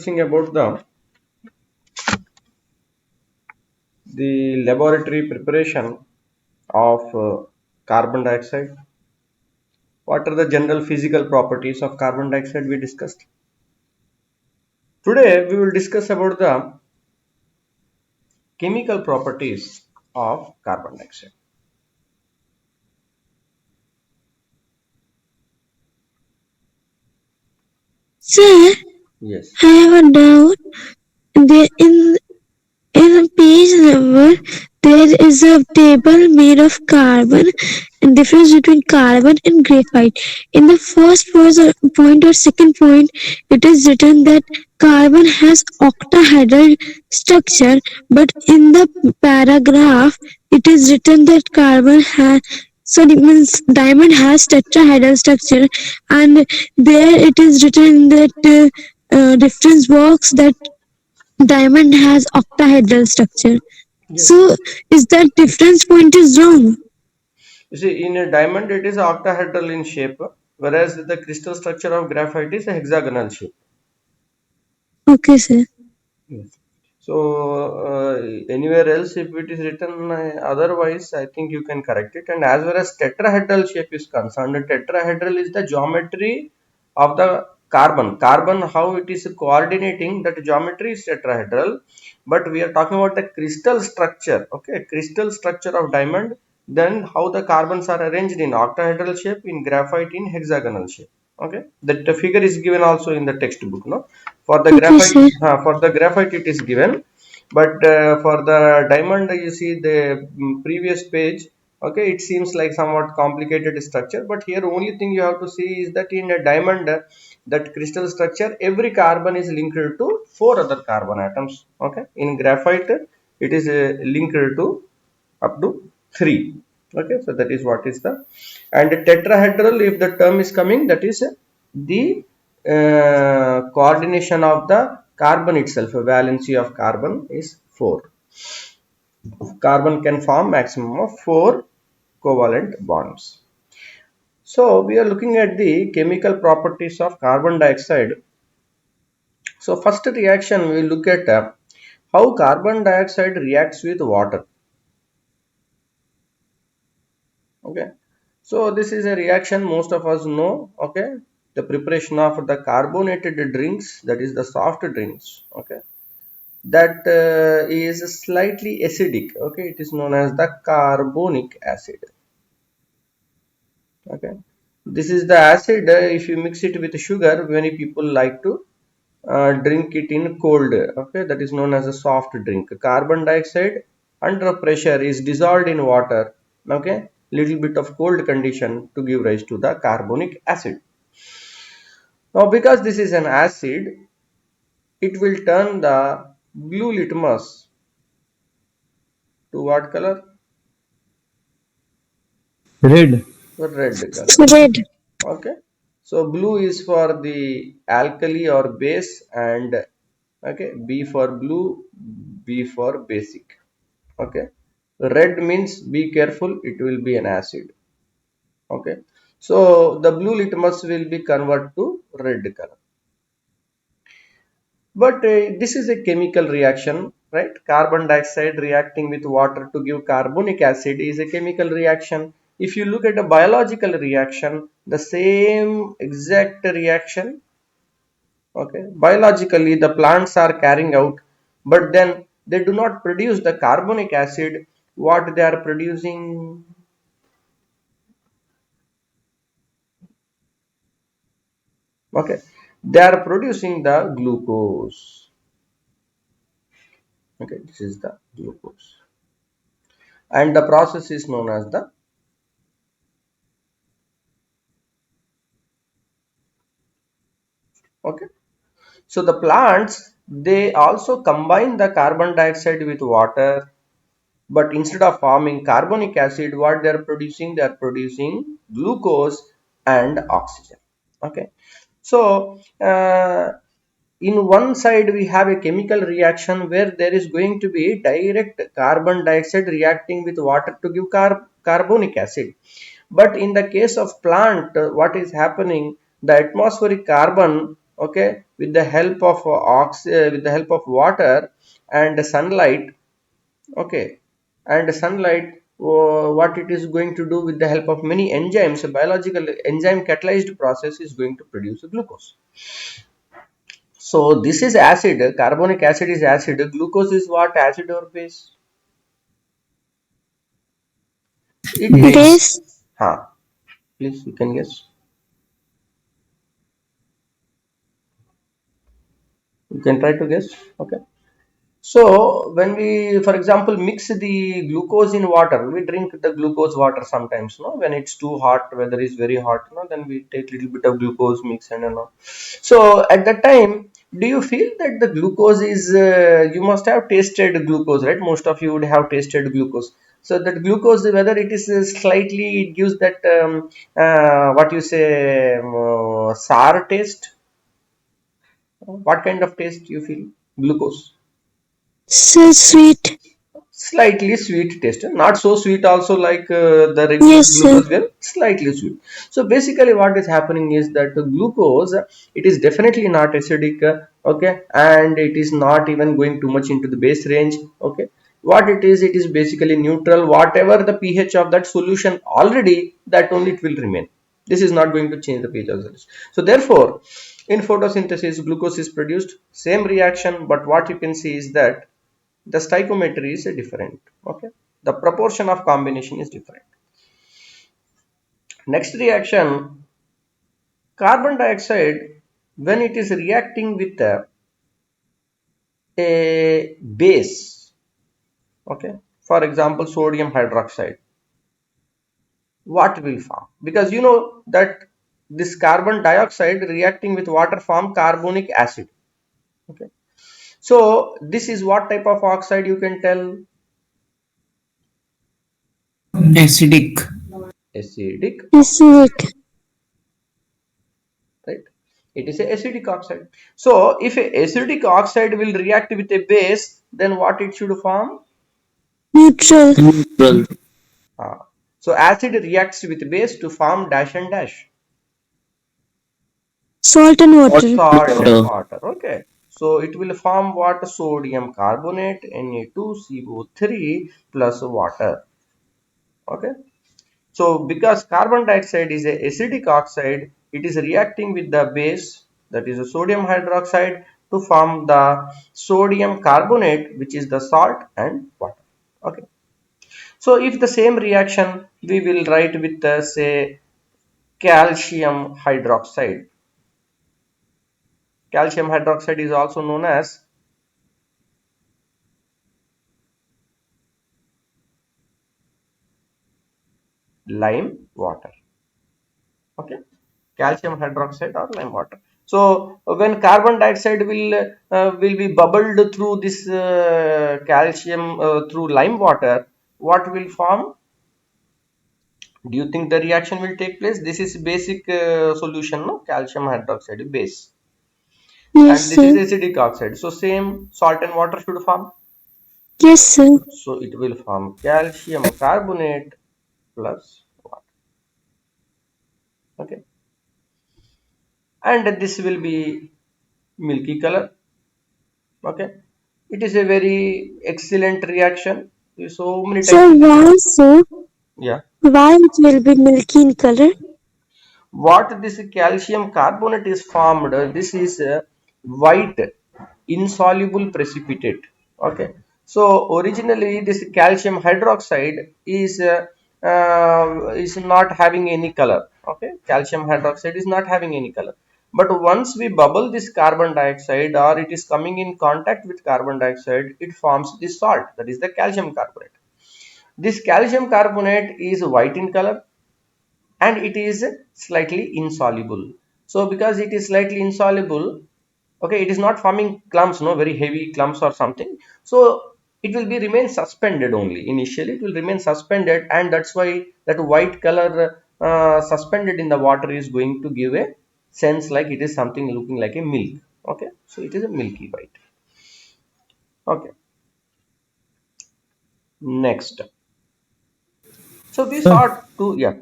Discussing about the laboratory preparation of carbon dioxide. What are the general physical properties of carbon dioxide we discussed? Today we will discuss about the chemical properties of carbon dioxide. Sir, Yes. I have a doubt. There in page number there is a table made of carbon and difference between carbon and graphite. In the point or second point, it is written that carbon has octahedral structure, but in the paragraph it is written that carbon has sorry means diamond has tetrahedral structure, and there it is written in that reference box that diamond has octahedral structure. Yes. So is that difference point is wrong? You see, in a diamond it is octahedral in shape, whereas the crystal structure of graphite is a hexagonal shape. Okay, sir. Yes. So anywhere else, if it is written otherwise, I think you can correct it. And as far as tetrahedral shape is concerned, the tetrahedral is the geometry of the carbon. Carbon, how it is coordinating, that geometry is tetrahedral. But we are talking about the crystal structure. Okay, crystal structure of diamond. Then how the carbons are arranged in octahedral shape, in graphite in hexagonal shape. Okay, that the figure is given also in the textbook. No, for the Okay, graphite, sir. it is given, but for the diamond, you see the previous page. Okay, it seems like somewhat complicated structure, but here only thing you have to see is that in a diamond, that crystal structure, every carbon is linked to four other carbon atoms. Okay, in graphite, it is linked to up to three. Okay, so that is what is the, and tetrahedral, if the term is coming, that is the coordination of the carbon itself. Valency of carbon is 4. Carbon can form maximum of 4 covalent bonds. So we are looking at the chemical properties of carbon dioxide. So first reaction, we look at how carbon dioxide reacts with water. Okay, so this is a reaction most of us know. Okay, the preparation of the carbonated drinks, that is the soft drinks. Okay, that is slightly acidic. Okay, it is known as the carbonic acid. Okay, this is the acid. If you mix it with sugar, many people like to drink it in cold. Okay, that is known as a soft drink. Carbon dioxide under pressure is dissolved in water. Okay, little bit of cold condition to give rise to the carbonic acid. Now because this is an acid, it will turn the blue litmus to what color? Red. Red color. Red. Okay, so blue is for the alkali or base, and okay, B for blue, B for basic. Okay, red means be careful, it will be an acid. Okay, so the blue litmus will be converted to red color. But this is a chemical reaction, right? Carbon dioxide reacting with water to give carbonic acid is a chemical reaction. If you look at a biological reaction, the same exact reaction, okay, biologically the plants are carrying out, but then they do not produce the carbonic acid. What they are producing? Okay, they are producing the glucose. Okay, this is the glucose, and the process is known as the, okay. So the plants, they also combine the carbon dioxide with water, but instead of forming carbonic acid, what they are producing glucose and oxygen. Okay. So in one side we have a chemical reaction where there is going to be direct carbon dioxide reacting with water to give carbonic acid. But in the case of plant, what is happening? The atmospheric carbon, okay, with the help of with the help of water and sunlight, okay, and sunlight, what it is going to do with the help of many enzymes, a biological enzyme catalyzed process is going to produce glucose. So this is acid, carbonic acid is acid, glucose is what, acid or base? It is, Base. Base. huh, please you can guess, you can try to guess, okay. So when we, for example, mix the glucose in water, we drink the glucose water sometimes, no, when it's too hot, weather is very hot, no, then we take little bit of glucose mix and all. So at that time, do you feel that the glucose is, you must have tasted glucose, right? Most of you would have tasted glucose. So that glucose, whether it is slightly, it gives that what you say, sour taste. What kind of taste you feel? Glucose. So sweet. Slightly sweet taste, not so sweet also like the regular Yes, sir. glucose well, slightly sweet. So basically what is happening is that the glucose, it is definitely not acidic, okay, and it is not even going too much into the base range, okay. What it is basically neutral. Whatever the pH of that solution already, that only it will remain. This is not going to change the pH of the solution. So therefore, in photosynthesis, glucose is produced, same reaction, but what you can see is that the stoichiometry is different, okay, the proportion of combination is different. Next reaction, carbon dioxide, when it is reacting with a base, okay, for example sodium hydroxide, what will form? Because you know that this carbon dioxide reacting with water form carbonic acid, okay. So this is what type of oxide, you can tell? Acidic. Acidic oxide, Acidic. right? It is a acidic oxide. So if a acidic oxide will react with a base, then what it should form? Neutral. Neutral. So acid reacts with base to form dash and dash, Salt and Hot water. salt and water. water, okay. So it will form what? Sodium carbonate, Na2CO3 plus water, okay. So because carbon dioxide is a acidic oxide, it is reacting with the base, that is a sodium hydroxide, to form the sodium carbonate, which is the salt and water, okay. So if the same reaction we will write with say calcium hydroxide. Calcium hydroxide is also known as lime water, okay. Calcium hydroxide or lime water. So when carbon dioxide will be bubbled through this calcium through lime water, what will form? Do you think the reaction will take place? This is basic solution, no, calcium hydroxide base, Yes, and this is sir. acidic oxide. So same salt and water should form. Yes, sir. So it will form calcium carbonate plus water. Okay, and this will be milky color. Okay, it is a very excellent reaction. So many types So of why so? yeah. Why it will be milky in color? What this calcium carbonate is formed, this is a white insoluble precipitate, okay. So originally this calcium hydroxide is not having any color, okay. Calcium hydroxide is not having any color, but once we bubble this carbon dioxide or it is coming in contact with carbon dioxide, it forms this salt, that is the calcium carbonate. This calcium carbonate is white in color and it is slightly insoluble. So because it is slightly insoluble, okay, it is not forming clumps, no, very heavy clumps or something. So it will be remain suspended only. Initially it will remain suspended, and that's why that white color suspended in the water is going to give a sense like it is something looking like a milk, okay. So it is a milky white, okay. Next, so we Sir, saw two, yeah.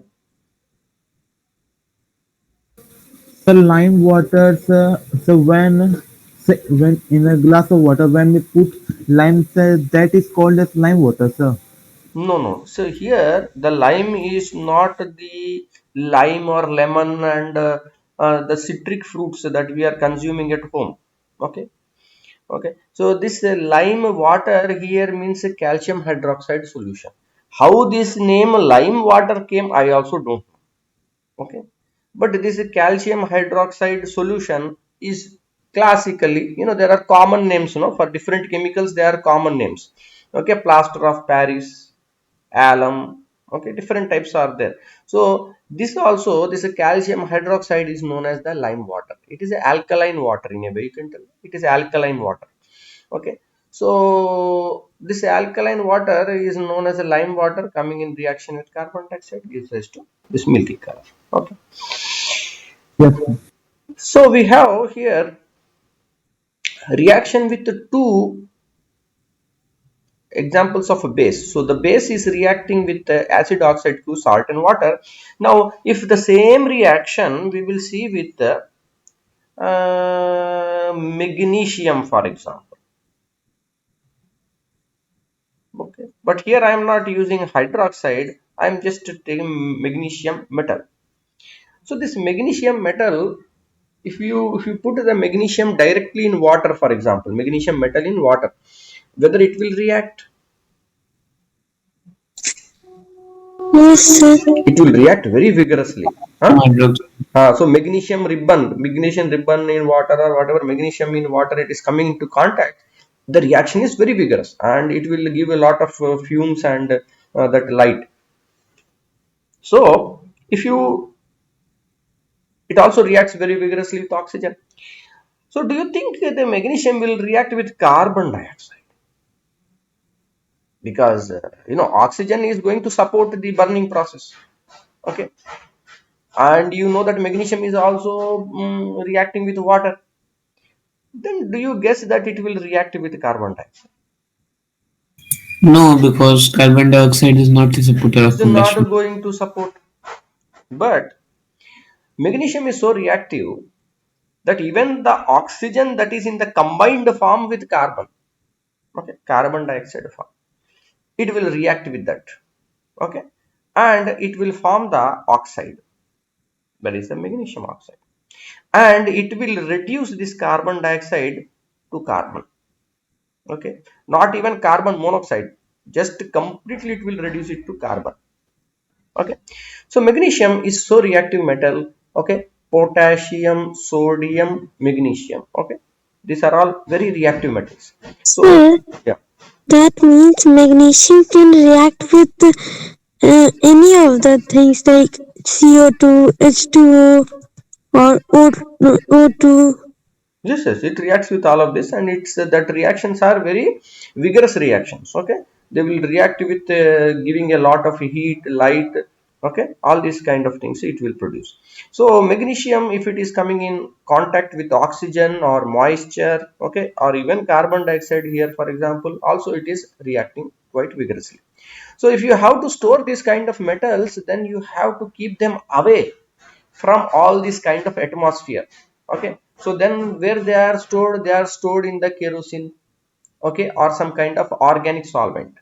The lime water, when in a glass of water, when we put lime, that is called as lime water, sir. No, no. So here the lime is not the lime or lemon and the citric fruits that we are consuming at home. Okay. Okay. So this lime water here means a calcium hydroxide solution. How this name lime water came, I also don't know. Okay. But this calcium hydroxide solution is classically, there are common names, for different chemicals, there are common names. Okay. Plaster of Paris, alum, okay, different types are there. So this calcium hydroxide is known as the lime water. It is a alkaline water in a way, you can tell it is alkaline water. Okay, so this alkaline water is known as a lime water, coming in reaction with carbon dioxide gives rise to this milky color. Okay, Yes, sir. so we have here reaction with the two examples of a base. So the base is reacting with the acid oxide to salt and water. Now, if the same reaction we will see with the magnesium, for example. Okay, but here I am not using hydroxide. I am just taking magnesium metal. So this magnesium metal, if you put the magnesium directly in water, for example, magnesium metal in water, whether it will react, Yes, sir. it will react very vigorously. Huh? Hydroxide. So magnesium ribbon in water or whatever magnesium in water, it is coming into contact. The reaction is very vigorous and it will give a lot of fumes and that light. So if you, it also reacts very vigorously with oxygen. So do you think the magnesium will react with carbon dioxide? Because oxygen is going to support the burning process. Okay, and you know that magnesium is also reacting with water. Then do you guess that it will react with carbon dioxide? No, because carbon dioxide is not a supporter It's of not combustion. going to support. But magnesium is so reactive that even the oxygen that is in the combined form with carbon, okay, carbon dioxide form, it will react with that. Okay, and it will form the oxide, that is the magnesium oxide, and it will reduce this carbon dioxide to carbon. Okay, not even carbon monoxide, just completely it will reduce it to carbon. Okay, so magnesium is so reactive metal. Okay, potassium, sodium, magnesium. Okay, these are all very reactive metals. So Sir, yeah. that means magnesium can react with any of the things like CO2, H2O, or O2. Yes, yes, it reacts with all of this, and it's that reactions are very vigorous reactions. Okay, they will react with giving a lot of heat, light. Okay, all these kind of things it will produce. So magnesium, if it is coming in contact with oxygen or moisture, okay, or even carbon dioxide here, for example, also it is reacting quite vigorously. So if you have to store these kind of metals, then you have to keep them away from all this kind of atmosphere. Okay, so then where they are stored in the kerosene, okay, or some kind of organic solvent.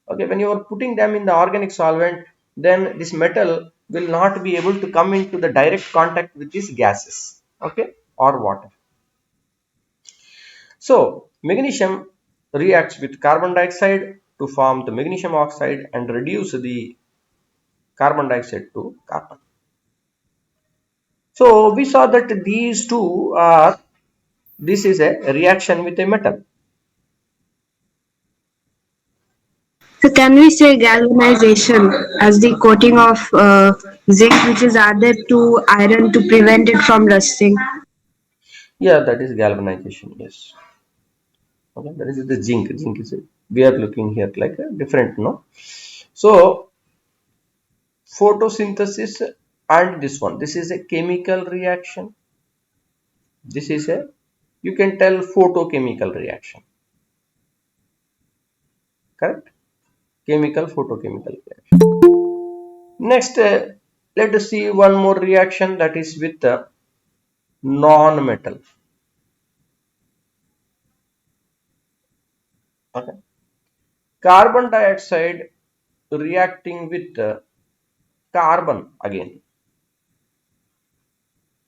Okay, when you are putting them in the organic solvent, then this metal will not be able to come into the direct contact with these gases, okay, or water. So magnesium reacts with carbon dioxide to form the magnesium oxide and reduce the carbon dioxide to carbon. So we saw that these two are, this is a reaction with a metal. So can we say galvanization as the coating of zinc which is added to iron to prevent it from rusting? Yeah, that is galvanization. Yes. Okay, that is the zinc. Zinc is it. We are looking here like a different, no. So photosynthesis and this one. This is a chemical reaction. This is a, you can tell, photochemical reaction. Correct? Chemical photochemical reaction. Next, let us see one more reaction, that is with non-metal. Okay. Carbon dioxide reacting with carbon again.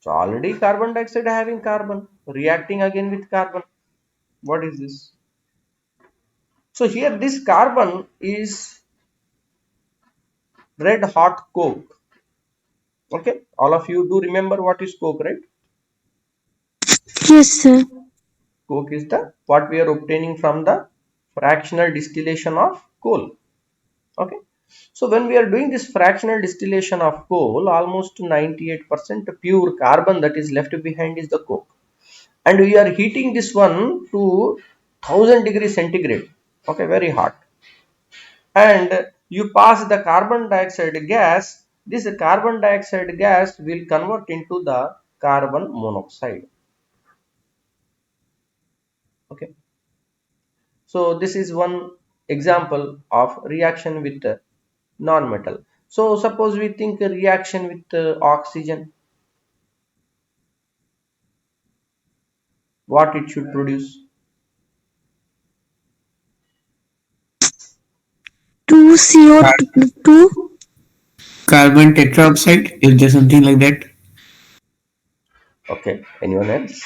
So already carbon dioxide having carbon reacting again with carbon. What is this? So here this carbon is red hot coke. Okay, all of you do remember what is coke, right? Yes, sir. Coke is the what we are obtaining from the fractional distillation of coal. Okay, so when we are doing this fractional distillation of coal, almost 98% pure carbon that is left behind is the coke, and we are heating this one to 1000 degrees centigrade. Okay, very hot, and you pass the carbon dioxide gas. This carbon dioxide gas will convert into the carbon monoxide. Okay, so this is one example of reaction with non-metal. So suppose we think a reaction with oxygen, what it should produce? Two Car- CO2. Carbon tetroxide, is there something like that? Okay, anyone else?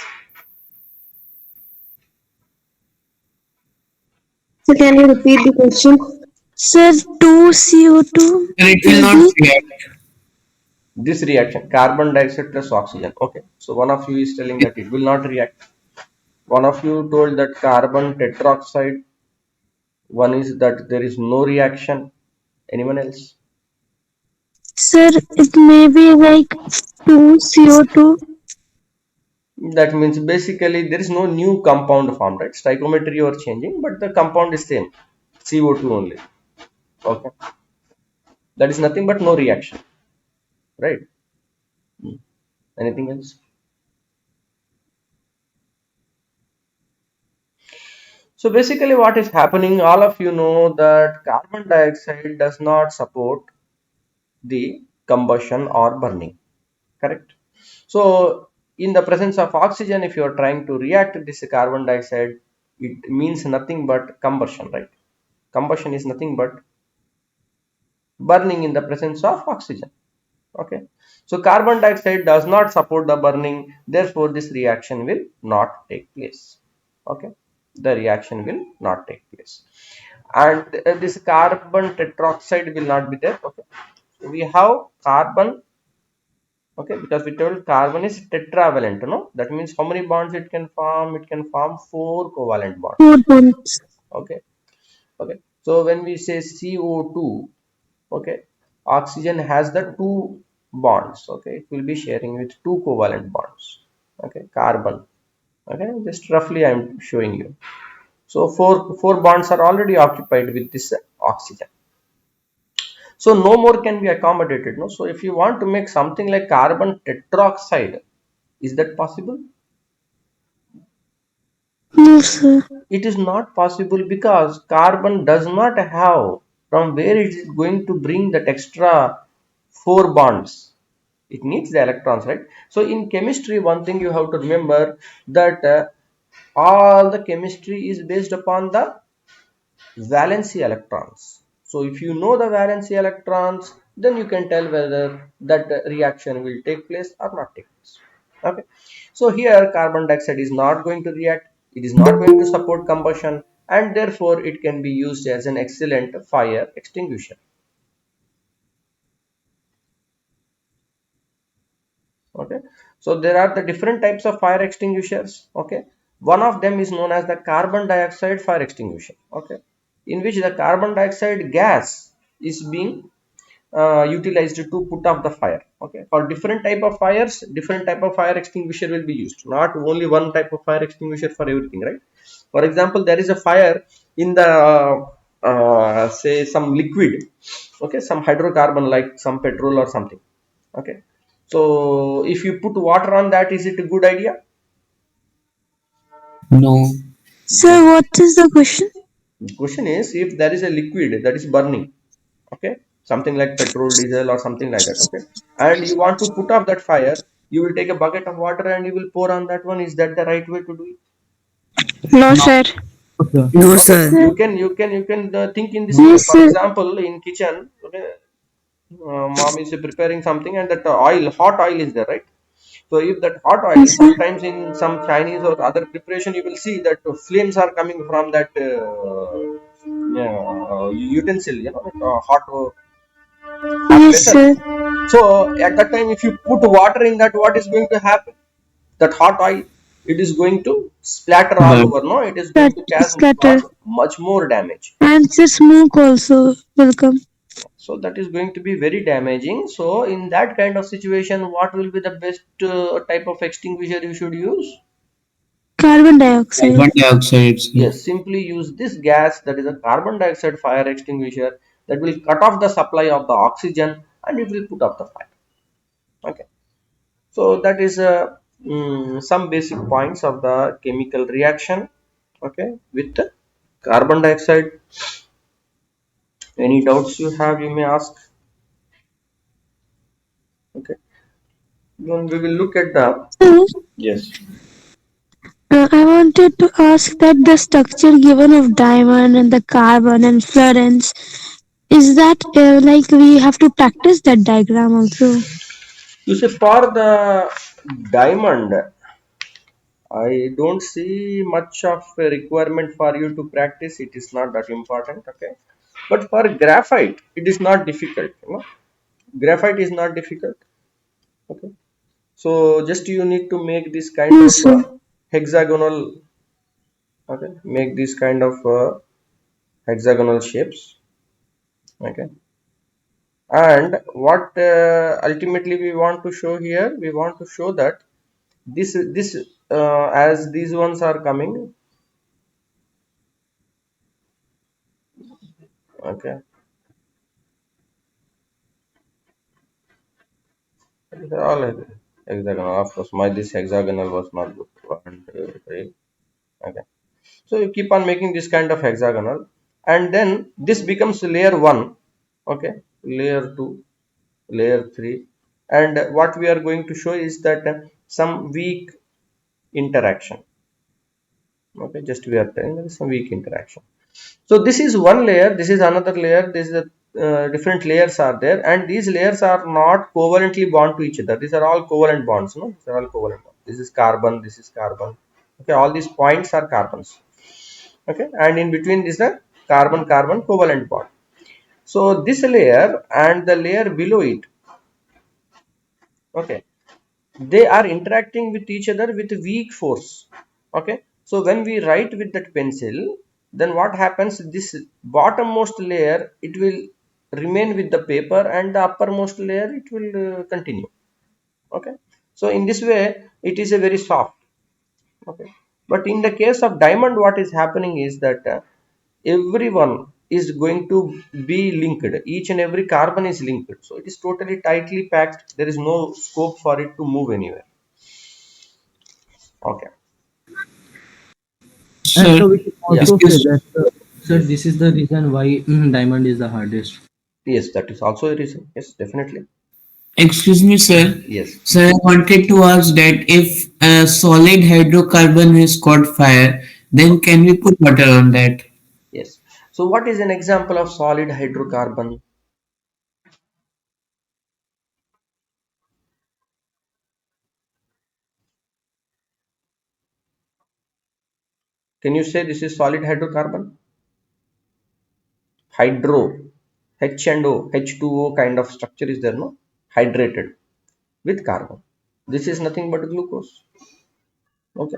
So can you repeat the question? Sir, two CO2 And it will will not be react. This reaction, carbon dioxide plus oxygen. Okay, so one of you is telling that it will not react. One of you told that carbon tetroxide. One is that there is no reaction. Anyone else? sir. It may be like two CO2. That means basically there is no new compound formed, right? Stoichiometry you are changing, but the compound is same. CO2 only. Okay. That is nothing but no reaction, right? Anything else? So basically what is happening, all of you know that carbon dioxide does not support the combustion or burning, correct? So in the presence of oxygen, if you are trying to react this carbon dioxide, it means nothing but combustion, right? Combustion is nothing but burning in the presence of oxygen. Okay, so carbon dioxide does not support the burning, therefore this reaction will not take place. Okay, the reaction will not take place, and this carbon tetroxide will not be there. Okay, so we have carbon. Okay, because we told carbon is tetravalent, no, that means how many bonds it can form? It can form 4 covalent bonds. Four bonds. Okay, okay, so when we say CO2, okay, oxygen has the two bonds. Okay, it will be sharing with two covalent bonds. Okay, carbon. Okay, just roughly I am showing you. So four bonds are already occupied with this oxygen, so no more can be accommodated, no. So if you want to make something like carbon tetroxide, is that possible? No, sir. It is not possible because carbon does not have from where it is going to bring that extra four bonds. It needs the electrons, right? So in chemistry, one thing you have to remember that all the chemistry is based upon the valency electrons. So if you know the valency electrons, then you can tell whether that reaction will take place or not take place. Okay, so here carbon dioxide is not going to react, it is not going to support combustion, and therefore it can be used as an excellent fire extinguisher. Okay, so there are the different types of fire extinguishers. Okay, one of them is known as the carbon dioxide fire extinguisher. Okay, in which the carbon dioxide gas is being utilized to put off the fire. Okay, for different type of fires, different type of fire extinguisher will be used, not only one type of fire extinguisher for everything, right? For example, there is a fire in the say some liquid. Okay, some hydrocarbon like some petrol or something. Okay, so if you put water on that, is it a good idea? No. Sir, what is the question? The question is, if there is a liquid that is burning, okay, something like petrol, diesel, or something like that, okay, and you want to put off that fire, You will take a bucket of water and you will pour on that one. Is that the right way to do it? No, sir. Okay. No, Okay, sir. you can think in this way. Yes, For sir. example, in kitchen, okay, mom is preparing something and that hot oil is there, right? So if that hot oil, Yes, sir. sometimes in some Chinese or other preparation, you will see that flames are coming from that utensil, hot Yes, vessel. sir. So at that time, if you put water in that, what is going to happen? That hot oil, it is going to splatter all But over. No, it is That going to cause scatter. much more damage. And the smoke also will come. So that is going to be very damaging. So in that kind of situation, what will be the best type of extinguisher you should use? Carbon dioxide. carbon dioxide, sir. Yes, simply use this gas, that is a carbon dioxide fire extinguisher, that will cut off the supply of the oxygen and it will put out the fire. Okay. So that is some basic points of the chemical reaction. Okay, with the carbon dioxide. Any doubts you have, you may ask. Okay. Then we will look at the, So, yes. I wanted to ask that the structure given of diamond and the carbon and fluorines, is that like we have to practice that diagram also? You see, for the diamond, I don't see much of a requirement for you to practice. It is not that important. Okay. But for graphite, it is not difficult. Graphite is not difficult. Okay. So just you need to make this kind of Yes, sir. hexagonal. Okay. Make this kind of hexagonal shapes. Okay. And what ultimately we want to show here, we want to show that this as these ones are coming. Okay. These are all hexagonal. Of course, my this hexagonal was not good. One, two, three. Okay. So you keep on making this kind of hexagonal, and then this becomes layer one. Okay. Layer two, layer three, and what we are going to show is that some weak interaction. Okay. Just we are telling there is some weak interaction. So this is one layer. This is another layer. This is a different layers are there, and these layers are not covalently bond to each other. These are all covalent bonds. No, these are all covalent bonds. This is carbon. This is carbon. Okay, all these points are carbons. Okay, and in between this is a carbon-carbon covalent bond. So this layer and the layer below it. Okay, they are interacting with each other with weak force. Okay, so when we write with that pencil, then what happens, this bottommost layer, it will remain with the paper and the uppermost layer, it will continue. Okay, so in this way it is a very soft. Okay, but in the case of diamond, what is happening is that everyone is going to be linked, each and every carbon is linked, so it is totally tightly packed, there is no scope for it to move anywhere. Okay. And Sir, so we can Yeah. also say excuse, that Sir, this is the reason why diamond is the hardest. Yes, that is also a reason. Yes, definitely. excuse me, sir. Yes. Sir, I wanted to ask that if a solid hydrocarbon has caught fire, then Okay. can we put water on that? Yes. So what is an example of solid hydrocarbon? Can you say this is solid hydrocarbon? Hydro, H and O, H2O kind of structure is there, no? Hydrated with carbon. This is nothing but glucose. Okay.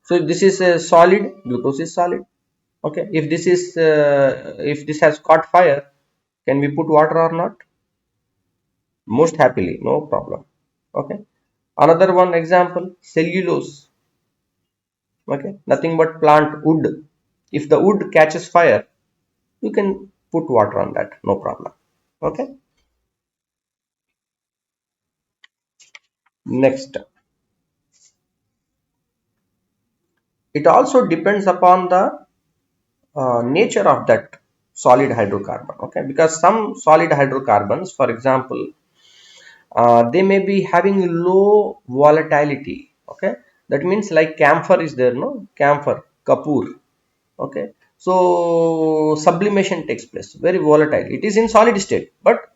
So this is a solid, glucose is solid. Okay. If this has caught fire, can we put water or not? Most happily, no problem. Okay. Another one example, cellulose. Okay, nothing but plant wood. If the wood catches fire, you can put water on that, no problem. Okay. Next, it also depends upon the nature of that solid hydrocarbon. Okay, because some solid hydrocarbons, for example, they may be having low volatility. Okay, that means like camphor is there, no, camphor, kapoor. Okay, so sublimation takes place, very volatile, it is in solid state, but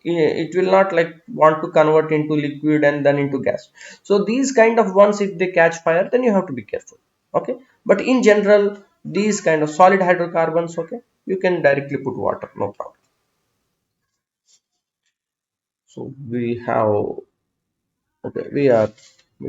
it will not like want to convert into liquid and then into gas. So these kind of ones, if they catch fire, then you have to be careful. Okay, but in general, these kind of solid hydrocarbons, okay, you can directly put water, no problem. So we have, okay, we are